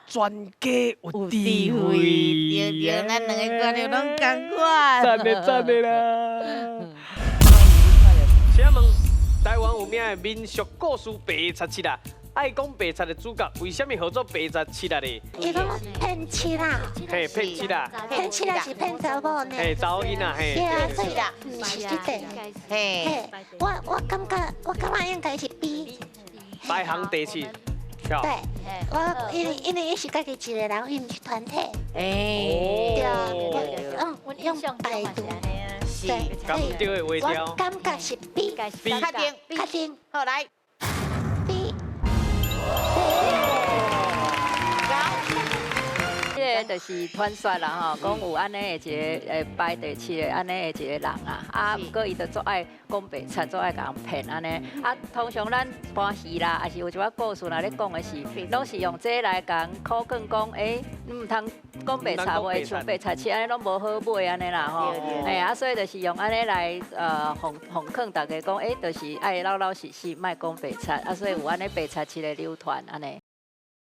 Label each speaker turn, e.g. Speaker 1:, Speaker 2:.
Speaker 1: 专家有智
Speaker 2: 对
Speaker 1: 慧。
Speaker 2: 对，咱两个观念拢同款。
Speaker 1: 赞的赞的啦！请问台湾有名的民俗故事《白贼七》啊，爱讲白贼的主角为什么号做白贼七啊呢？
Speaker 3: 伊讲骗七啦，
Speaker 1: 嘿，骗七啦，
Speaker 3: 骗七啦是骗查某呢。
Speaker 1: 嘿，查某囡仔嘿。
Speaker 3: 对啊，所以
Speaker 2: 啦
Speaker 3: 唔是这个。
Speaker 2: 嘿，
Speaker 3: 嘿，我感觉应该是 B。
Speaker 1: 排行第七。
Speaker 3: 对，因为伊是家己一个人，伊唔是团体。
Speaker 2: 哎，
Speaker 3: 对啊，用百度。对，
Speaker 1: 感对的画条
Speaker 3: 我。感觉是 B。
Speaker 2: 确定，好来。
Speaker 3: B。
Speaker 4: 这个就是传说啦吼，讲有安尼的一个排第七的安尼的一个人啊，啊，不过伊就做爱讲白贼，做爱甲人骗安尼。啊，通常咱搬戏啦，也是有一寡故事啦，咧讲的是，拢是用这来甲人考卷讲，你唔通讲白贼话，像白贼七安尼拢无好买安尼啦吼。哎啊，所以就是用安尼来哄劝大家讲，就是爱老老实实，莫讲白贼，啊，所以有安尼白贼七的流传安尼。